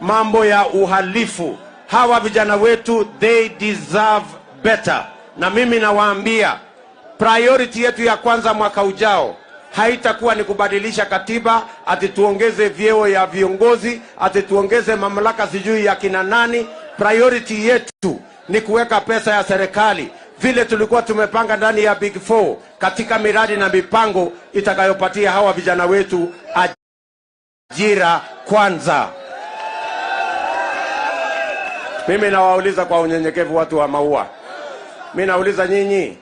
mambo ya uhalifu. Hawa vijana wetu, they deserve better. Na mimi nawaambia, priority yetu ya kwanza mwaka ujao haitakuwa ni kubadilisha katiba, ati tuongeze vyeo ya viongozi, ati tuongeze mamlaka sijui ya kina nani. Priority yetu ni kuweka pesa ya serikali vile tulikuwa tumepanga ndani ya Big Four katika miradi na mipango itakayopatia hawa vijana wetu ajira kwanza. Mimi nawauliza kwa unyenyekevu watu wa Maua. Mimi nauliza nyinyi,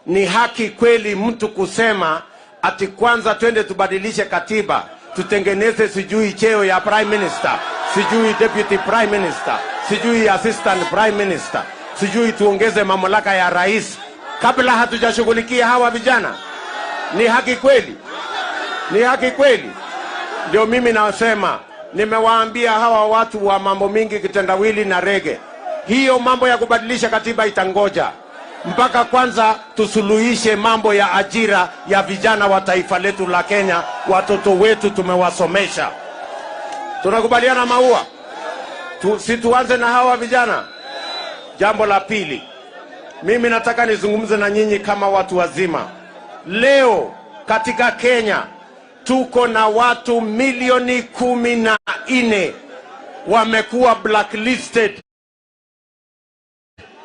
ni haki kweli mtu kusema ati kwanza twende tubadilishe katiba, tutengeneze sijui cheo ya prime minister, sijui deputy prime minister, sijui assistant prime minister, sijui tuongeze mamlaka ya rais kabla hatujashughulikia hawa vijana? Ni haki kweli? Ni haki kweli? Ndio mimi nasema, nimewaambia hawa watu wa mambo mingi, kitendawili na rege, hiyo mambo ya kubadilisha katiba itangoja mpaka kwanza tusuluhishe mambo ya ajira ya vijana wa taifa letu la Kenya. Watoto wetu tumewasomesha. Tunakubaliana Maua? Si tuanze na hawa vijana? Jambo la pili, mimi nataka nizungumze na nyinyi kama watu wazima. Leo katika Kenya tuko na watu milioni 14 wamekuwa blacklisted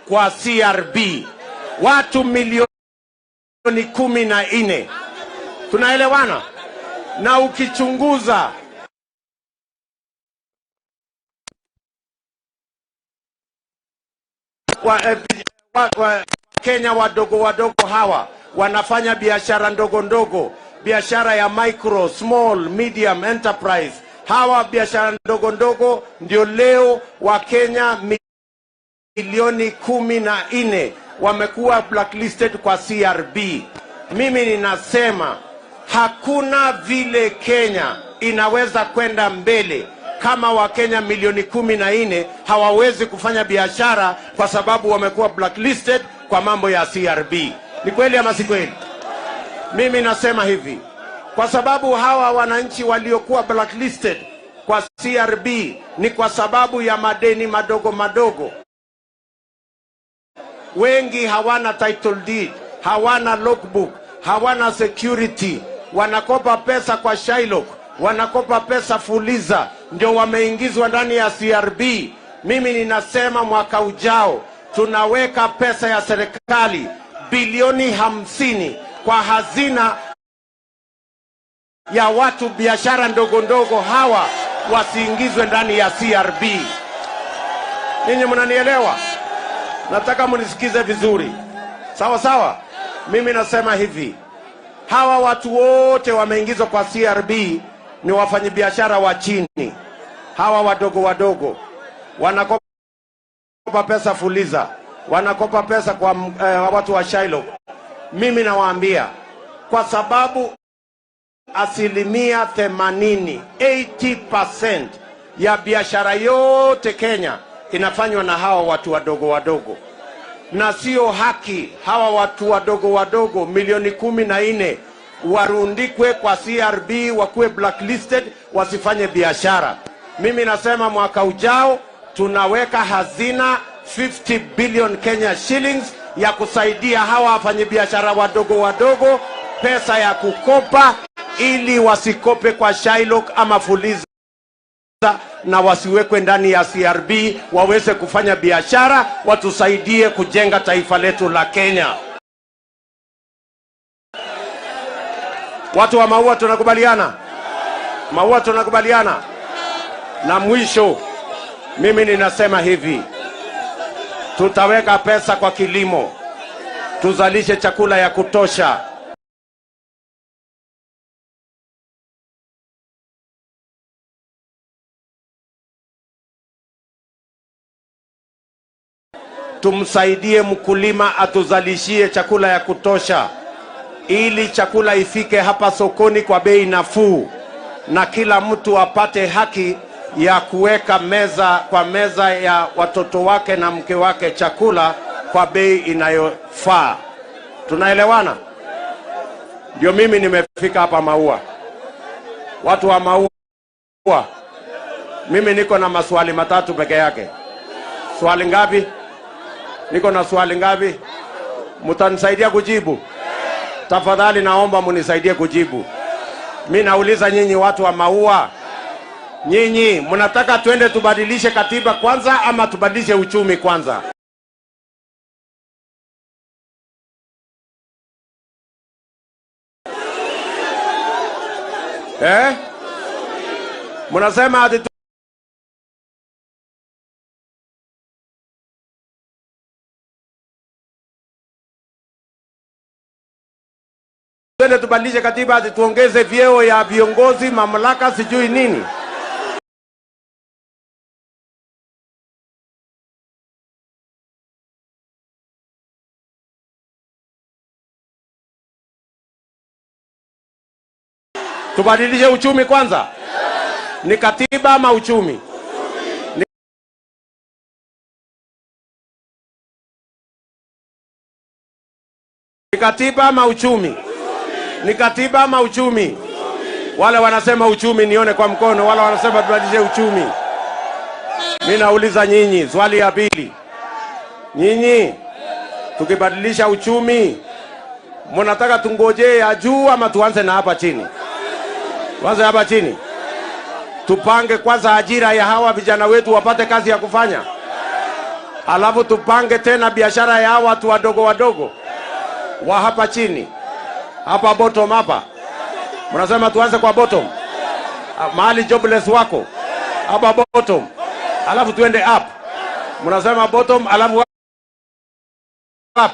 kwa CRB. Watu milioni 14. Tunaelewana? Na ukichunguza Kenya wadogo hawa wanafanya biashara ndogo, biashara ya micro, small, medium enterprise. Hawa biashara ndogo ndio leo wa Kenya milioni 14 wamekuwa blacklisted kwa CRB. Mimi ninasema hakuna vile Kenya inaweza kwenda mbele kama Wakenya milioni 14 hawawezi kufanya biashara kwa sababu wamekuwa blacklisted kwa mambo ya CRB. Ni kweli ama si kweli? Mimi nasema hivi, kwa sababu hawa wananchi waliokuwa blacklisted kwa CRB ni kwa sababu ya madeni madogo. Wengi hawana title deed, hawana logbook, hawana security, wanakopa pesa kwa Shylock, wanakopa pesa Fuliza, ndio wameingizwa ndani ya CRB. Mimi ninasema mwaka ujao tunaweka pesa ya serikali bilioni 50 kwa hazina ya watu biashara ndogo hawa wasiingizwe ndani ya CRB. Ninyi mnanielewa? Nataka munisikize vizuri. Sawa sawa? Mimi nasema hivi, hawa watu wote wameingizwa kwa CRB ni wafanyabiashara wa chini. Hawa wadogo wanakopa pesa Fuliza, wanakopa pesa kwa watu wa Shylock. Mimi nawaambia, kwa sababu asilimia 80% ya biashara yote Kenya inafanywa na hawa watu wadogo, na sio haki hawa watu wadogo milioni 14 warundikwe kwa CRB, wakuwe blacklisted, wasifanye biashara. Mimi nasema mwaka ujao tunaweka hazina 50 billion Kenya shillings ya kusaidia hawa wafanyabiashara wadogo pesa ya kukopa, ili wasikope kwa Shylock ama Fuliza na wasiwekwe ndani ya CRB, waweze kufanya biashara, watusaidie kujenga taifa letu la Kenya. Watu wa Maua tunakubaliana? Maua tunakubaliana? Na mwisho mimi ninasema hivi, tutaweka pesa kwa kilimo, tuzalishe chakula ya kutosha. Tumsaidie mkulima atuzalishie chakula ya kutosha, ili chakula ifike hapa sokoni kwa bei nafuu, na kila mtu apate haki ya kuweka kwa meza ya watoto wake na mke wake chakula kwa bei inayofaa. Tunaelewana? Ndio mimi nimefika hapa Maua. Watu wa Maua, Mimi niko na maswali matatu peke yake. Swali ngapi? Niko na swali ngapi? Mtanisaidia kujibu? Tafadhali naomba munisaidie kujibu. Mimi nauliza nyinyi watu wa Maua. Nyinyi mnataka twende tubadilishe katiba kwanza ama tubadilishe uchumi kwanza? Mnasema ati twende tubadilishe katiba ati tuongeze vyeo ya viongozi, mamlaka, sijui nini? Tubadilishe uchumi kwanza? Ni katiba ama uchumi? Ni katiba ama uchumi? Ni katiba ama uchumi? Wale wanasema uchumi nione kwa mkono, wale wanasema tubadilishe uchumi. Mimi nauliza nyinyi swali ya pili. Nyinyi tukibadilisha uchumi, mnataka tungojee ya juu ama tuanze na hapa chini? Tuanze hapa chini. Tupange kwanza ajira ya hawa vijana wetu wapate kazi ya kufanya. Alafu tupange tena biashara ya hawa watu wadogo wadogo wa hapa chini. Hapa bottom hapa. Mnasema tuanze kwa bottom. Mahali jobless wako. Hapa bottom. Alafu tuende up. Mnasema bottom alafu up.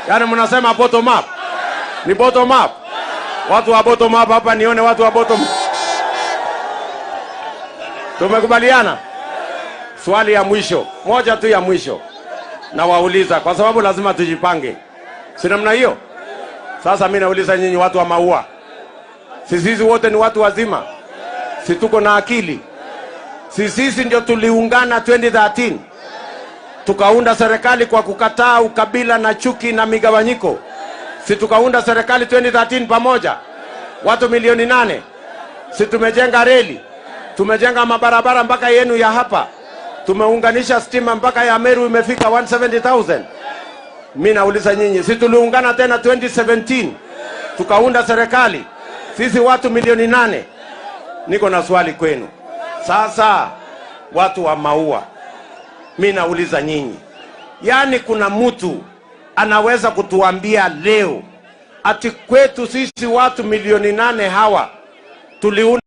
Yaani mnasema bottom up. Ni bottom up. Watu wa bottom up hapa nione watu wa bottom. Tumekubaliana? Swali ya mwisho, moja tu ya mwisho. Na wauliza kwa sababu lazima tujipange. Si namna hiyo? Sasa mimi nauliza nyinyi watu wa Maua. Sisi wote ni watu wazima. Si tuko na akili. Sisi ndio tuliungana 2013. Tukaunda serikali kwa kukataa ukabila na chuki na migawanyiko. Si tukaunda serikali 2013 pamoja. Watu milioni 8. Si tumejenga reli. Tumejenga mabarabara mpaka yenu ya hapa. Tumeunganisha stima mpaka ya Meru imefika 170,000. Mimi nauliza nyinyi, si tuliungana tena 2017 tukaunda serikali. Sisi watu milioni 8. Niko na swali kwenu. Sasa watu wa Maua, mimi nauliza nyinyi. Yaani kuna mtu anaweza kutuambia leo ati kwetu sisi watu milioni 8 hawa tuliunda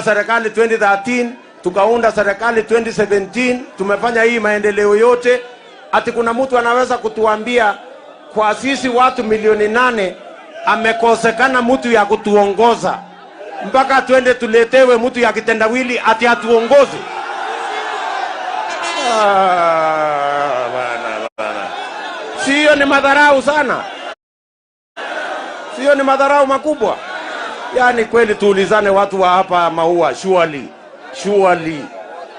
serikali 2013, tukaunda serikali 2017, tumefanya hii maendeleo yote, ati kuna mtu anaweza kutuambia kwa sisi watu milioni 8 amekosekana mtu ya kutuongoza mpaka twende tuletewe mtu ya kitendawili ati atuongoze? Bana. Sio ni madharau sana? Sio ni madharau makubwa? Yaani kweli tuulizane watu wa hapa Maua, surely.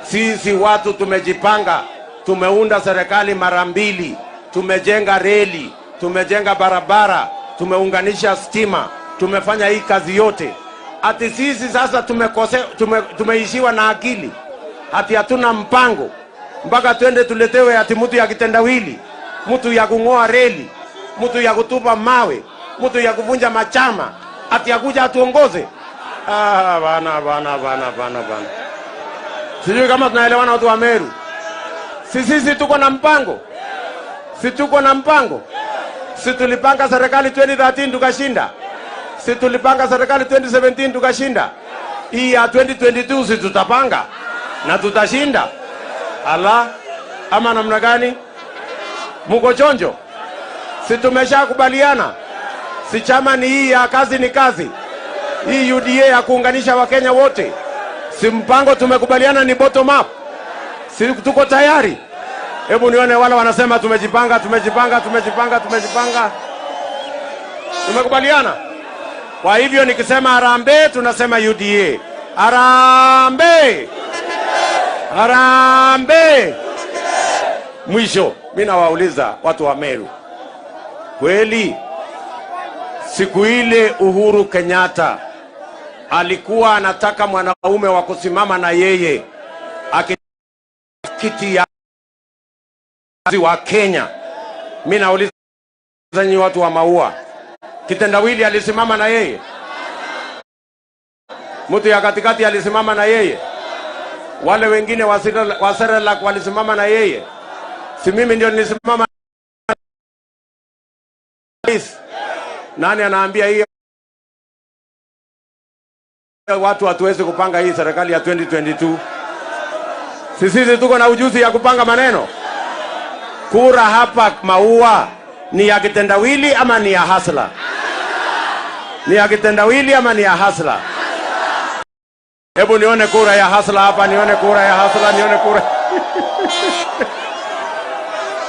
Sisi watu tumejipanga, tumeunda serikali mara 2, tumejenga reli, tumejenga barabara, tumeunganisha stima, tumefanya hii kazi yote. Ati sisi sasa tumeishiwa na akili. Ati hatuna mpango. Mpaka twende tuletewe ati mtu ya kitendawili, mtu ya kungoa reli, mtu ya kutupa mawe, mtu ya kuvunja machama, ati akuja atuongoze? Bana. Sijui kama tunaelewana watu wa Meru. Sisi tuko na mpango. Si tuko na mpango. Si tulipanga serikali 2013 tukashinda. Si tulipanga serikali 2017 tukashinda. Hii ya 2022 si tutapanga na tutashinda. Ala, ama namna gani? Muko chonjo? Si tumeshakubaliana? Si chama ni hii ya kazi ni kazi. Hii UDA ya kuunganisha Wakenya wote. Si mpango tumekubaliana ni bottom up. Si tuko tayari? Hebu nione wale wanasema tumejipanga. Tumekubaliana? Kwa hivyo nikisema harambee tunasema UDA. Harambee. Mwisho, mimi nawauliza watu wa Meru. Kweli siku ile Uhuru Kenyatta alikuwa anataka mwanaume wa kusimama na yeye kiti ya wa Kenya. Mimi nauliza nyinyi watu wa Maua, kitendawili alisimama na yeye? Mtu ya katikati alisimama na yeye? Wale wengine wa Serelak walisimama na yeye? Si mimi ndio nilisimama? Nani anaambia hiyo watu hatuwezi kupanga hii serikali ya 2022? Sisi tuko na ujuzi ya kupanga maneno. Kura hapa Maua ni ya kitendawili ama ni ya hasla? Ni ya kitendawili ama ni ya hasla? Hebu nione kura ya hasla hapa, nione kura ya hasla, nione kura.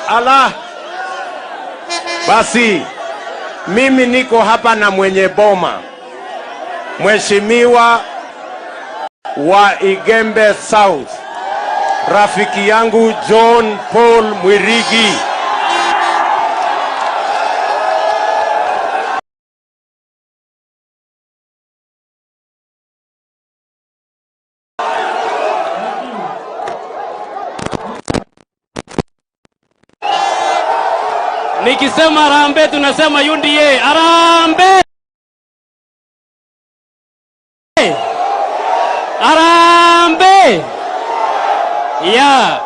Ala. Basi mimi niko hapa na mwenye boma, Mheshimiwa wa Igembe South, rafiki yangu John Paul Mwirigi. Nikisema Harambee tunasema UDA. Harambee! Harambee! Ya,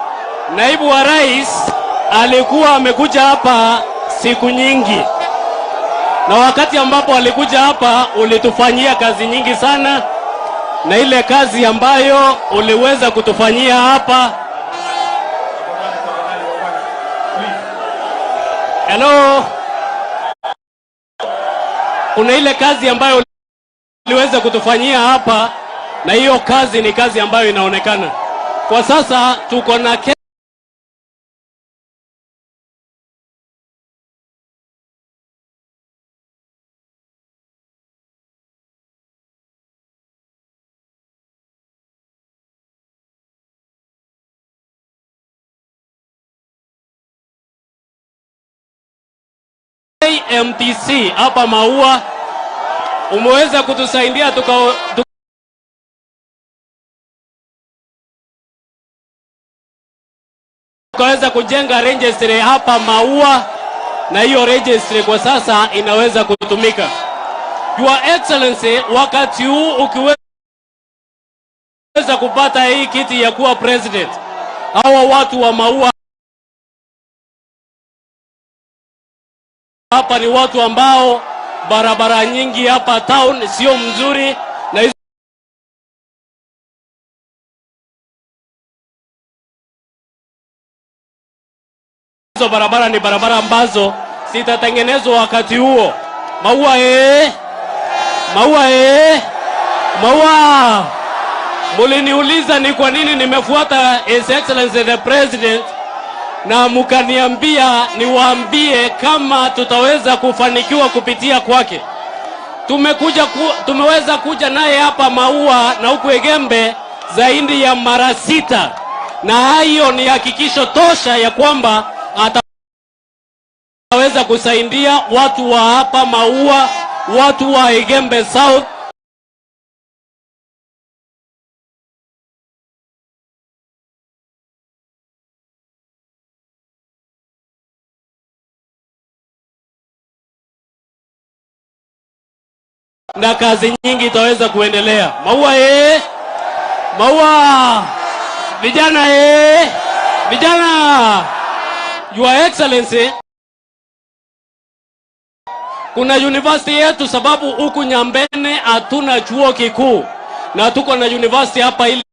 naibu wa rais alikuwa amekuja hapa siku nyingi, na wakati ambapo alikuja hapa ulitufanyia kazi nyingi sana, na ile kazi ambayo uliweza kutufanyia hapa, hello, kuna ile kazi ambayo uliweza kutufanyia hapa, na hiyo kazi ni kazi ambayo inaonekana. Kwa sasa tuko na MTC hapa Maua, umeweza kutusaidia tukaweza kujenga registry hapa Maua, na hiyo registry kwa sasa inaweza kutumika. Your Excellency, wakati huu ukiweza kupata hii kiti ya kuwa president, hawa watu wa Maua hapa ni watu ambao barabara nyingi hapa town sio mzuri, na hizo barabara ni barabara ambazo zitatengenezwa wakati huo. Maua Maua Maua. Muliniuliza ni kwa nini nimefuata His Excellency the President, na mukaniambia niwaambie kama tutaweza kufanikiwa kupitia kwake. Tumeweza kuja naye hapa Maua na huku Igembe zaidi ya mara 6, na hiyo ni hakikisho tosha ya kwamba ataweza kusaidia watu wa hapa Maua, watu wa Igembe South na kazi nyingi itaweza kuendelea. Maua Maua. Vijana vijana. Your Excellency, kuna university yetu, sababu huku Nyambene hatuna chuo kikuu, na tuko na university hapa ile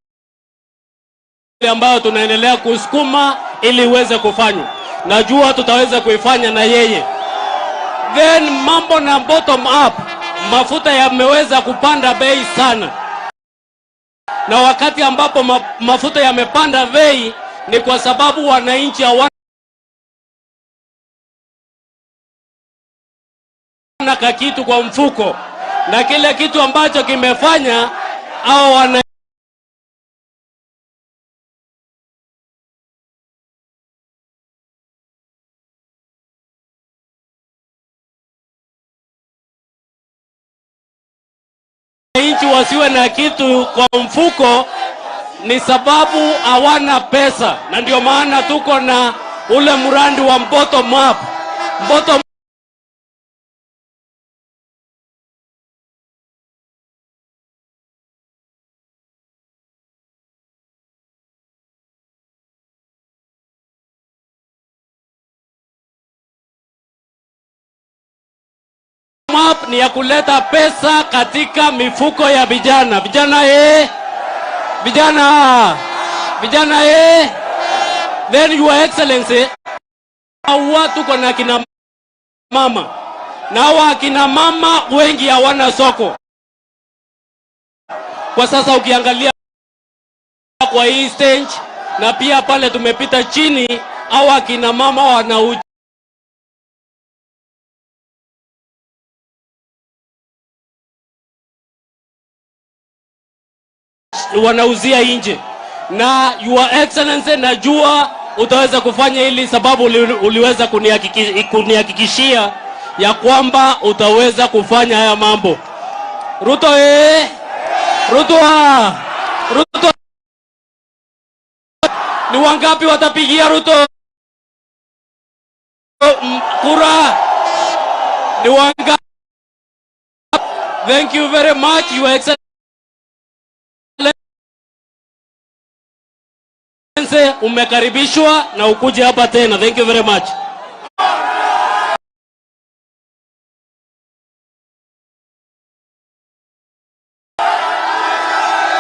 ambayo tunaendelea kusukuma ili iweze kufanywa. Najua tutaweza kuifanya na yeye. Then mambo na bottom up, mafuta yameweza kupanda bei sana, na wakati ambapo mafuta yamepanda bei ni kwa sababu wananchi hawana kitu kwa mfuko, na kile kitu ambacho kimefanya hao wananchi wananchi wasiwe na kitu kwa mfuko ni sababu hawana pesa, na ndio maana tuko na ule mradi wa bottom up. Bottom up ni ya kuleta pesa katika mifuko ya vijana. Vijana vijana Then Your Excellency, watu kuna kina mama, na hawa kina mama wengi hawana soko kwa sasa. Ukiangalia kwa hii stage na pia pale tumepita chini, hawa kina mama wanauzia nje. Na Your Excellency, najua utaweza kufanya hili sababu uliweza kunihakikishia ya kwamba utaweza kufanya haya mambo. Ruto Ruto, ni wangapi watapigia Ruto kura? Ni wangapi? Thank you very much, Your Excellency. Umekaribishwa na ukuje hapa tena. Thank you very much.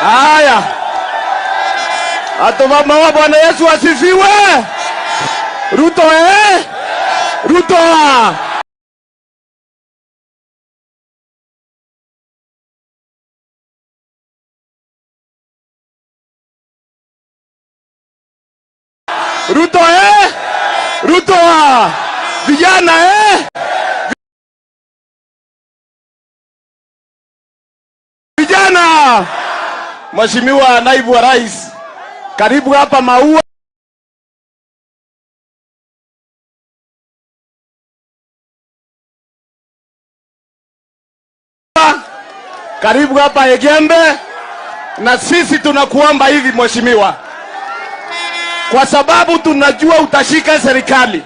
Haya, atomama wa Bwana Yesu asifiwe. Ruto Ruto Ruto Ruto vijana vijana. Mheshimiwa Naibu wa Rais, karibu hapa Maua. Karibu hapa Egembe, na sisi tunakuomba hivi mheshimiwa, kwa sababu tunajua utashika serikali.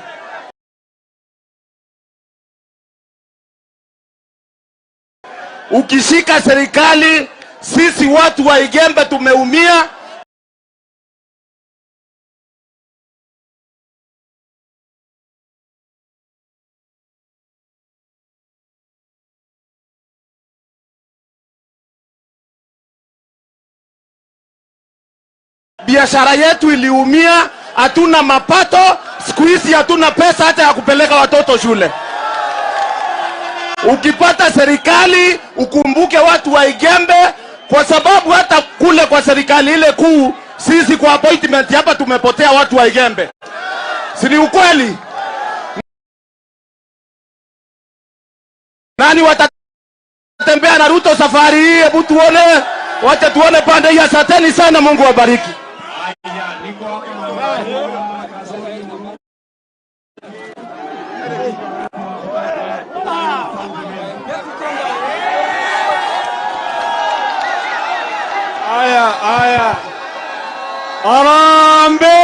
Ukishika serikali, sisi watu wa Igembe tumeumia. Biashara yetu iliumia, hatuna mapato, siku hizi hatuna pesa hata ya kupeleka watoto shule. Ukipata serikali ukumbuke watu wa Igembe, kwa sababu hata kule kwa serikali ile kuu sisi kwa appointment hapa tumepotea watu wa Igembe. Si ni ukweli? Nani watatembea na Ruto safari hii? Hebu tuone, wacha tuone pande hii. Asanteni sana, Mungu wabariki. Aya. Arambe.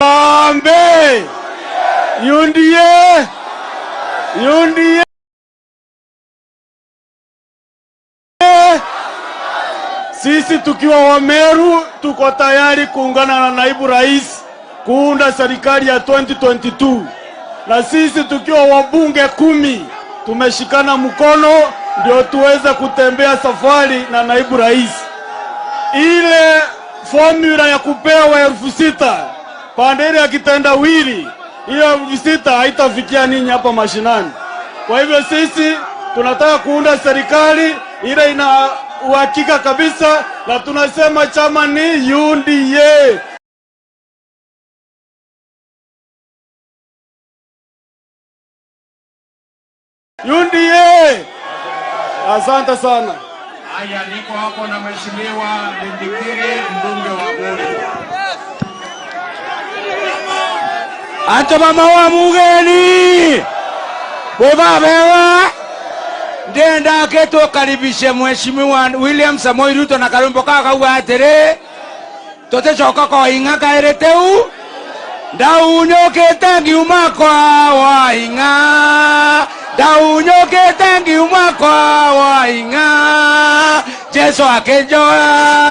Arambe. Yundie. Sisi tukiwa Wameru tuko tayari kuungana na naibu rais kuunda serikali ya 2022. Na sisi tukiwa wabunge 10 tumeshikana mkono ndio tuweze kutembea safari na naibu rais. Ile formula ya kupewa 6,000 pande ile ya kitendawili, hiyo 6,000 haitafikia ninyi hapa mashinani. Kwa hivyo sisi tunataka kuunda serikali ile ina uhakika kabisa, na tunasema chama ni UDA. UDA. Asante sana. Haya, niko hapo na Mheshimiwa Ndindikiri, mbunge wa Boni. Antoma maua mugeni. Baba bewa. Ndenda keto karibishe mheshimiwa William Samoei Ruto na Kalumbo kaka uatere. Tote choka kwa inga kaireteu. Daunyoke tangi umakwa wa inga. Daunyoke tangi umakwa wa inga. Jesu akejola.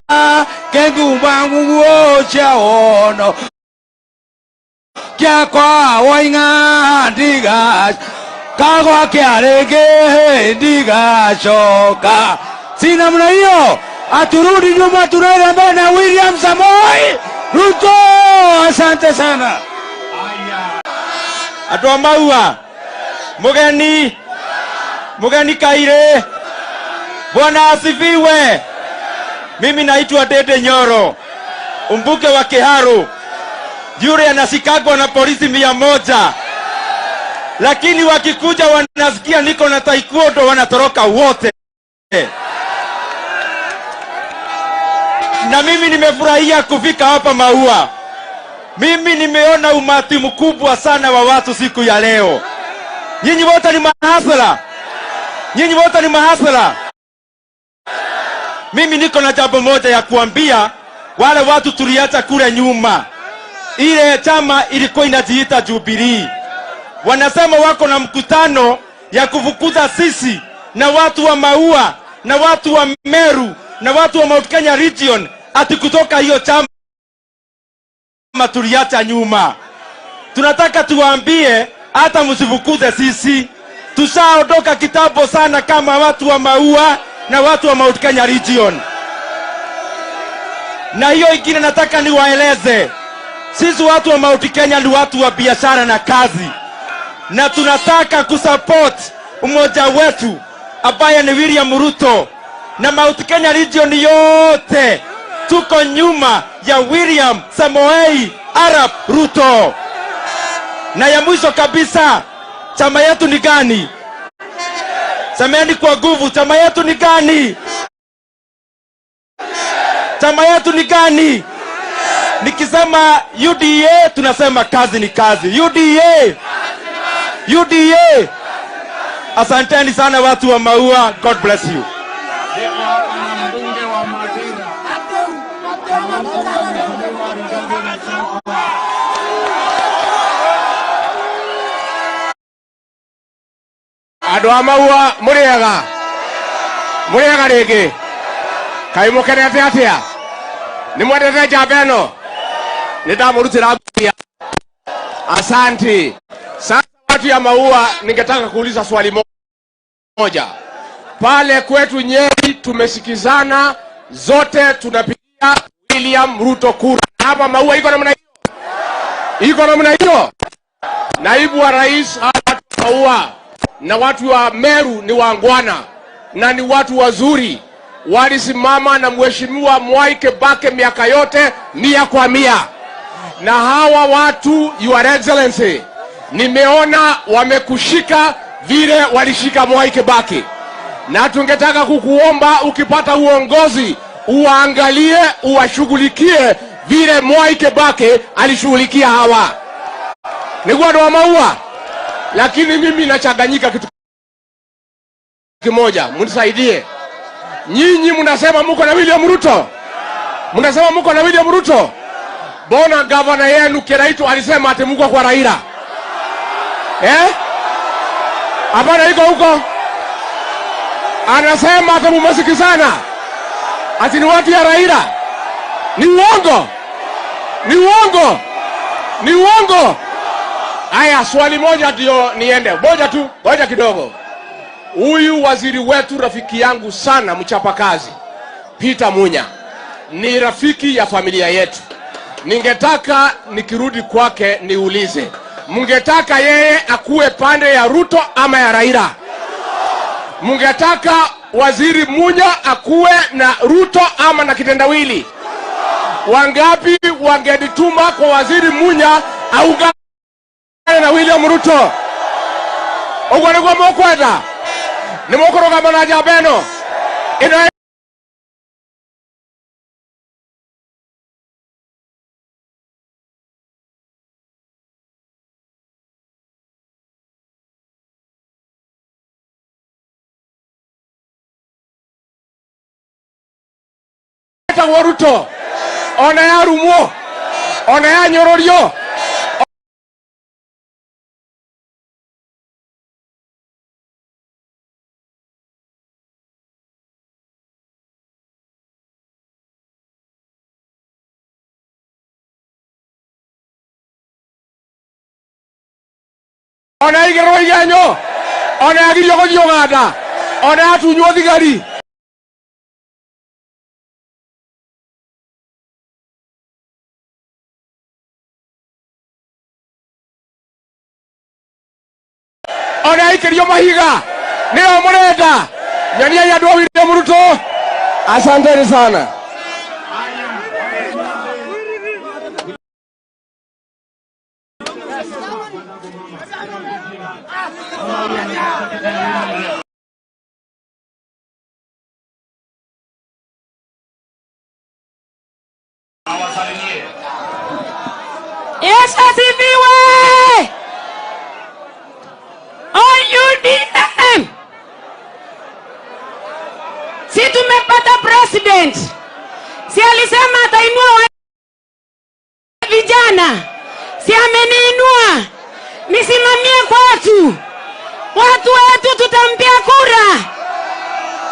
Kengu bangu ocha ono. Kia kwa wa inga diga. Kagwa kiarege diga shoka. Sina mna hiyo. Aturudi nyuma tunaenda mbele na William Samoei Ruto. Asante sana. Atoa maua. Mugeni Kaire. Bwana asifiwe. Mimi naitwa Dede Nyoro. Mbuke wa Kiharu. Yule anasikagwa na polisi 100. Lakini wakikuja wanasikia niko na taekwondo wanatoroka wote. Na mimi nimefurahia kufika hapa Maua. Mimi nimeona umati mkubwa sana wa watu siku ya leo. Nyinyi wote ni mahasala. Nyinyi wote ni mahasala. Mimi niko na jambo moja ya kuambia wale watu tuliacha kule nyuma. Ile chama ilikuwa inajiita Jubilee. Wanasema wako na mkutano ya kufukuza sisi na watu wa Maua na watu wa Meru na watu wa Mount Kenya region ati kutoka hiyo chama tuliacha nyuma. Tunataka tuwaambie hata msifukuze sisi. Tushaondoka kitambo sana kama watu wa Maua na watu wa Mount Kenya region. Na hiyo ingine nataka niwaeleze. Sisi watu wa Mount Kenya ni watu wa biashara na kazi. Na tunataka kusupport umoja wetu ambaye ni William Ruto. Na Mount Kenya region yote tuko nyuma ya William Samoei Arap Ruto. Na ya mwisho kabisa, chama yetu ni gani? Semeni kwa nguvu, chama yetu ni gani? Chama yetu ni gani? Nikisema UDA tunasema kazi ni kazi. UDA. UDA. Asanteni sana watu wa Maua. God bless you. Andũ a Maua mũrĩega rĩngĩ kaĩ mũkenete atĩa nĩ mwendete njamba ĩno nĩ ndamũrutĩra mbia. Asante. Sasa watu ya Maua, ningetaka kuuliza swali moja. Pale kwetu Nyeri tumesikizana, zote tunapigia William Ruto kura. Hapa Maua iko namna hiyo? Iko namna hiyo? Naibu wa rais hapa Maua na watu wa Meru ni wangwana na ni watu wazuri. Walisimama na mheshimiwa Mwai Kibaki miaka yote 100 kwa 100. Na hawa watu, Your Excellency, nimeona wamekushika vile walishika Mwai Kibaki. Na tungetaka kukuomba ukipata uongozi uangalie, uwashughulikie vile Mwai Kibaki alishughulikia hawa. Ni watu wa Maua. Lakini mimi nachanganyika kitu kimoja, mnisaidie. Nyinyi mnasema mko na William Ruto? Mnasema mko na William Ruto? Bona gavana yenu Kiraitu alisema ati mko kwa Raila. Hapana, iko huko. Anasema ati mmesikizana. Ati ni watu ya Raila. Ni uongo. Ni uongo. Ni uongo. Aya, swali moja ndio niende. Moja tu, ngoja kidogo. Huyu waziri wetu rafiki yangu sana mchapakazi, Peter Munya, ni rafiki ya familia yetu. Ningetaka nikirudi kwake niulize, mungetaka yeye akuwe pande ya Ruto ama ya Raila? Mungetaka waziri Munya akuwe na Ruto ama na kitendawili? Wangapi wangedituma kwa waziri Munya aungane na William Ruto? Ogwani kwa mokwenda ni mokoroga mana jabeno ina etagwo Ruto, ona ya Rumo, ona ya Nyororio. Ona igero igenyo, ona agiriogo diogada, ona atunyo thigari. Ona ikirio mahiga, nio murenda. Nyonia ya ndio William Ruto. Asanteni sana. Yesu asifiwe. ODM. Si tumepata president. Si alisema atainua vijana. Si ameniinua. Nisimamie kwetu. Watu wetu tutampia kura.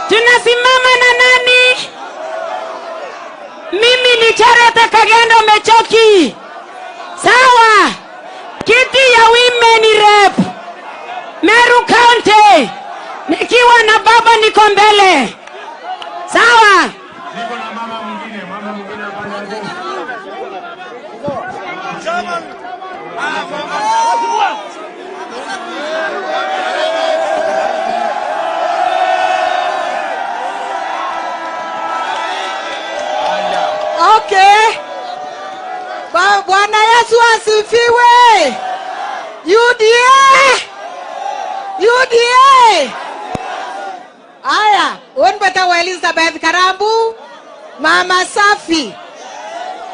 Tunasimama na nani? Mimi ni Charity Kagendo Mechoki. Sawa. Kiti ya women rep Meru County. Nikiwa na baba niko mbele. Sawa. Niko na mama mwingine Okay. Bwana Yesu asifiwe. UDA. Aya, unbeta wa Elizabeth Karambu, Mama Safi.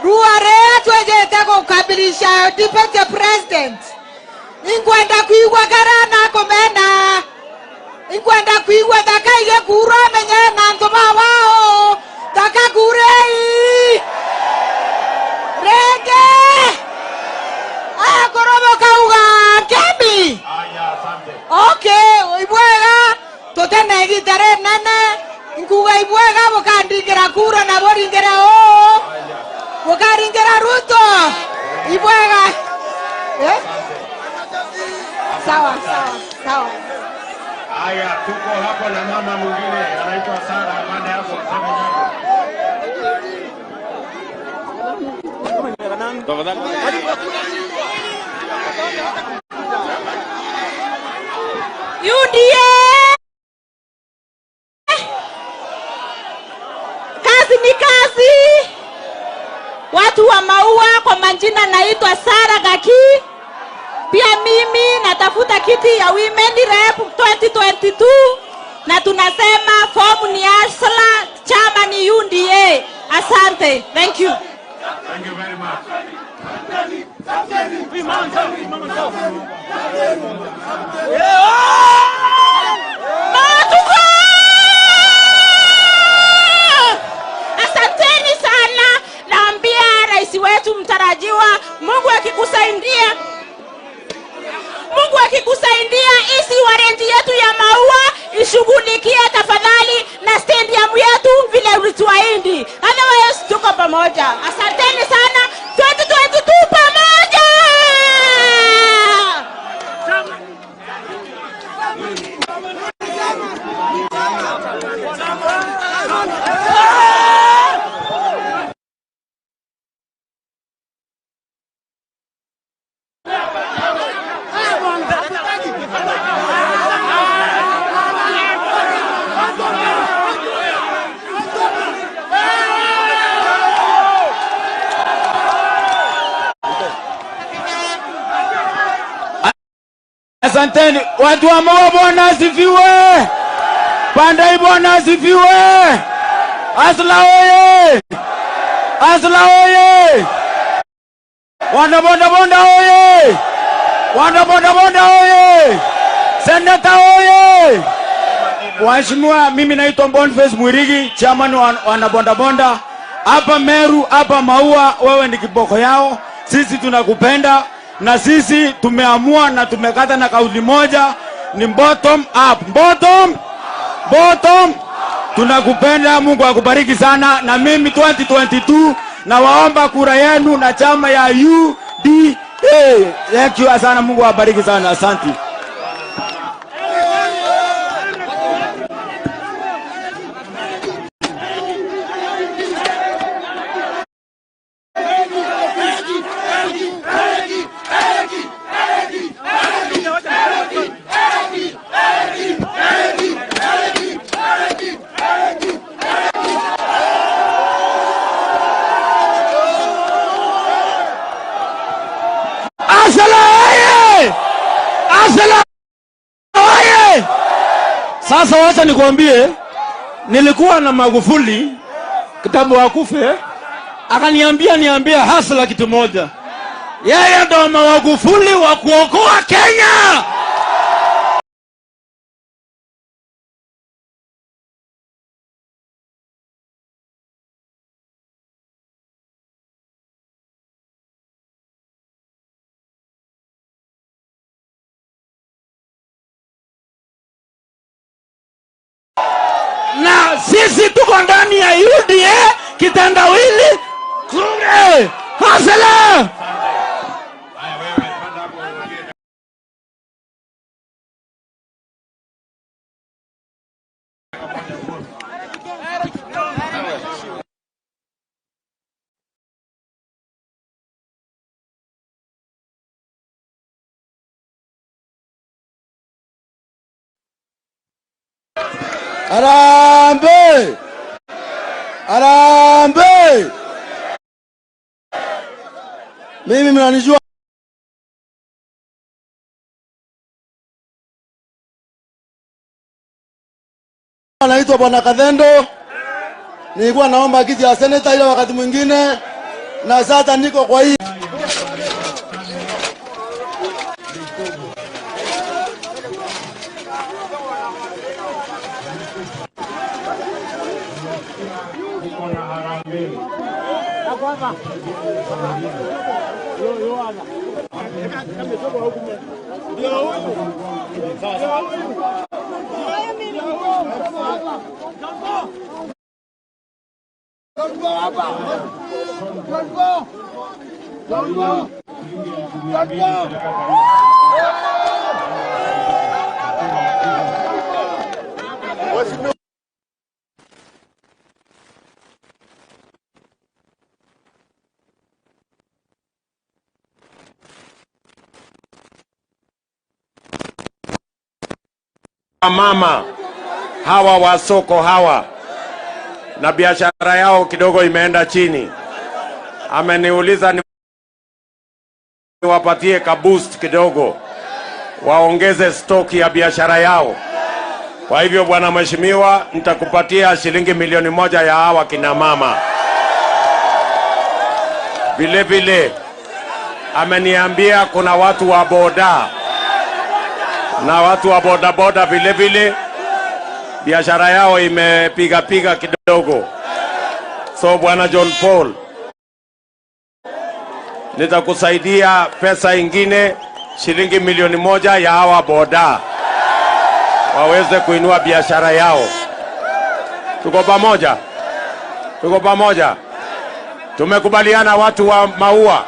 Ruare twejete kukabilisha deputy president. Ingwenda kuigwa garana komena. Ingwenda kuigwa dakaige kura menyena ntoma wao. Daka kurei. Rege. Aya korobo kauga kemi. Aya, asante. Okay, ibwega totene gitare nene nkuga ibwega bokandingira kura na boringera o bokaringera Ruto ibwega sawa. Aya, tuko hapo na mama mwingine anaitwa Sara, baada ya kusema jambo. UDA. Kazi ni kazi. Watu wa Maua, kwa majina naitwa Sara Gaki. Pia mimi natafuta kiti ya women rep 2022 na tunasema form ni Asla, chama ni UDA. Asante. Thank you. Thank you very much. Asanteni sana. Naambia rais wetu mtarajiwa, Mungu akikusaidia isi warendi yetu ya Maua ishughulikie tafadhali na stadium yetu vile ulituahidi. Otherwise tuko pamoja. Asanteni sana. 2022 pamoja. Asanteni watu wa Maua, Bwana asifiwe. Pandai, Bwana asifiwe. Asla oye! Asla oye! Wana bonda bonda oye! Wana bonda bonda oye! Seneta oye! Waheshimiwa, mimi naitwa Boniface Mwirigi, chairman wa wana bonda bonda. hapa Meru, hapa Maua, wewe ni kiboko yao. Sisi tunakupenda na sisi tumeamua na tumekata na kauli moja, ni bottom up. Bottom. Tunakupenda, Mungu akubariki sana. Na mimi 2022 na waomba kura yenu na chama ya UDA. Thank you sana, Mungu awabariki sana. Asante. Sasa wacha nikwambie, nilikuwa na Magufuli kitambo akufe, akaniambia hasla kitu moja. Yeye ndo Magufuli wa kuokoa Kenya. Na sisi tuko ndani ya UDA kitandawili kule hasela. Arambe! Mimi mnanijua. Naitwa Bwana Kadhendo. Nilikuwa naomba kiti ya seneta ile wakati mwingine, na sasa niko kwa hii. Mama hawa wa soko hawa na biashara yao kidogo imeenda chini, ameniuliza niwapatie ka boost kidogo, waongeze stoki ya biashara yao. Kwa hivyo bwana mheshimiwa, nitakupatia shilingi milioni 1 ya hawa kina mama. Vile vile ameniambia kuna watu wa boda na watu wa bodaboda vile vile biashara yao imepiga kidogo. So bwana John Paul, nitakusaidia pesa ingine shilingi milioni 1 ya hawa boda waweze kuinua biashara yao. Tuko pamoja. Tumekubaliana watu wa Maua.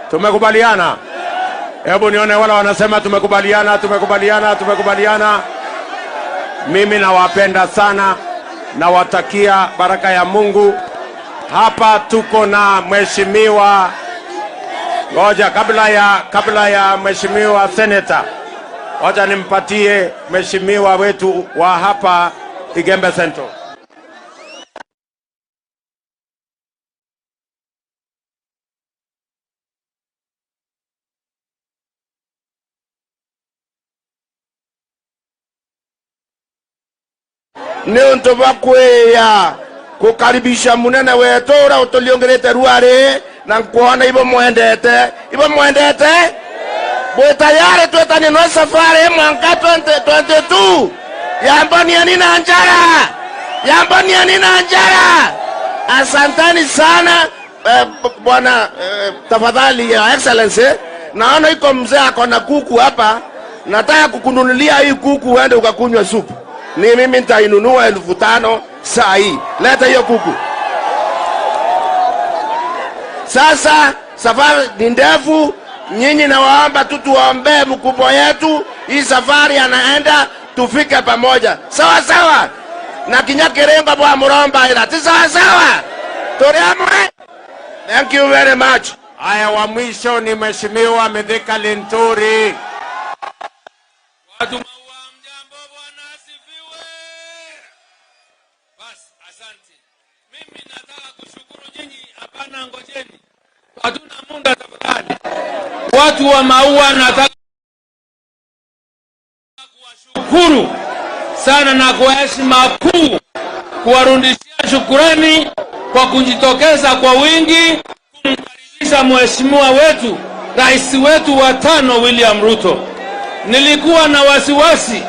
Tumekubaliana. Hebu nione wala wanasema tumekubaliana. Mimi nawapenda sana, nawatakia baraka ya Mungu. Hapa tuko na mheshimiwa, ngoja kabla ya mheshimiwa senator, wacha nimpatie mheshimiwa wetu wa hapa Igembe Central. Neonto bakweya kukaribisha munene wetu ura utuliongerete ruare na kuona ibo mwendete bwe tayari twetani no safari mwaka 2022 yamboni anina njara Asanteni sana bwana, tafadhali ya excellency, naona iko mzee ako na kuku hapa, nataka kukununulia hii kuku uende ukakunywa supu. Ni mimi nitainunua 5,000 saa hii. Leta hiyo kuku. Sasa safari ni ndefu, nyinyi nawaomba tu tuombee mkubwa yetu, hii safari anaenda tufike pamoja. Sawa sawa. Na Kinyakeremba bwa Muromba ila. Sawa sawa. Toriamwe. Thank you very much. Haya, wa mwisho ni Mheshimiwa Mithika Linturi. Watu Maua, mjambo, Bwana asifiwe. Basi, asante. Mimi nataka kushukuru nyinyi, hapana ngojeni. Hatuna muda tafadhali. Watu wa Maua, nataka kuwashukuru sana na kwa heshima kuu kuwarudishia shukurani kwa kujitokeza kwa wingi kumkaribisha mheshimiwa wetu, rais wetu wa 5 William Ruto. Nilikuwa na wasiwasi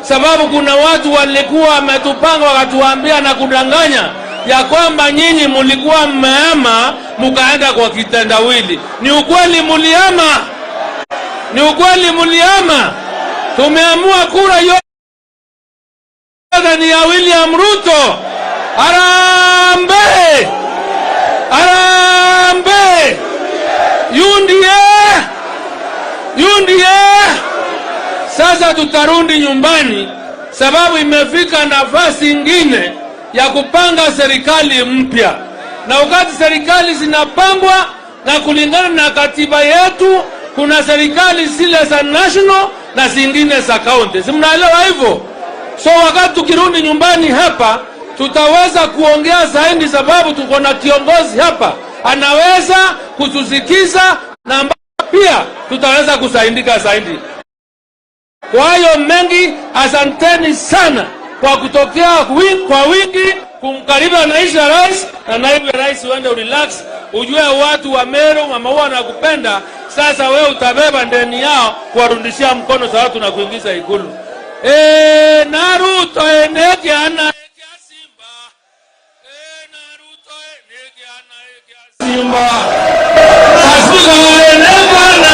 sababu kuna watu walikuwa wametupanga wakatuambia na kudanganya ya kwamba nyinyi mlikuwa mmeama mkaenda kwa kitendawili. Ni ukweli mliama? Ni ukweli mliama? Tumeamua kura yote ni ya William Ruto. Harambee! Harambee! UDA! Sasa tutarudi nyumbani sababu imefika nafasi ingine ya kupanga serikali mpya. Na wakati serikali zinapangwa na kulingana na katiba yetu, kuna serikali zile za national na zingine za county. Si mnaelewa hivyo? So wakati tukirudi nyumbani hapa tutaweza kuongea zaidi sababu tuko na kiongozi hapa anaweza kutusikiza na pia tutaweza kusaidika zaidi. Kwa hiyo mengi, asanteni sana kwa kutokea kwa wingi kumkaribia naibu rais na naibu ya rais. Uende urelax, ujue watu wa Meru mama huwa wanakupenda. Sasa wewe utabeba ndeni yao kuwarudishia mkono za watu na kuingiza Ikulu. Naruto eneke ana Simba. Naruto eneke ana Simba. Asika eneke ana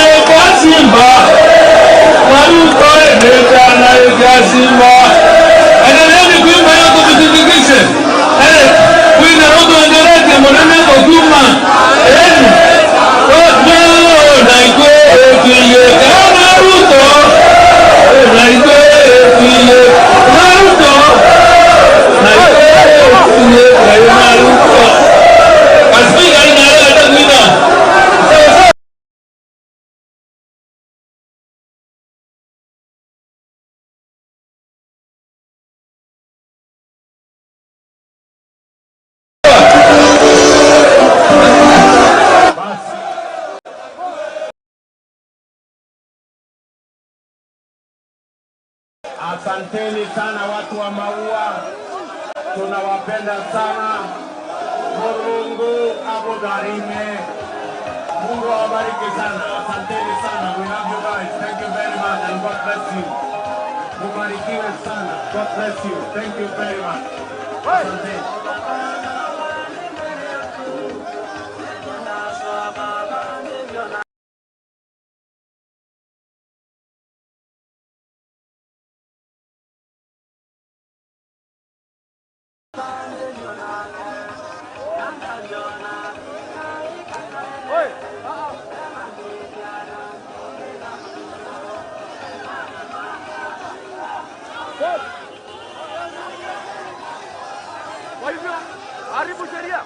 Simba. Naruto eneke ana Simba. Endeleni kuimba yako kutikikishe. Kui Naruto endeleke mwanene kwa kuma. Naikwe kuye Naruto. Naikwe Asanteni sana watu wa Maua, tunawapenda sana. Mungu akubariki. Mungu awabariki sana. Asanteni sana. We love you guys. Thank you very much and God bless you. Mubarikiwe sana. God bless you. Thank you very much. Asanteni. Haribu sheria.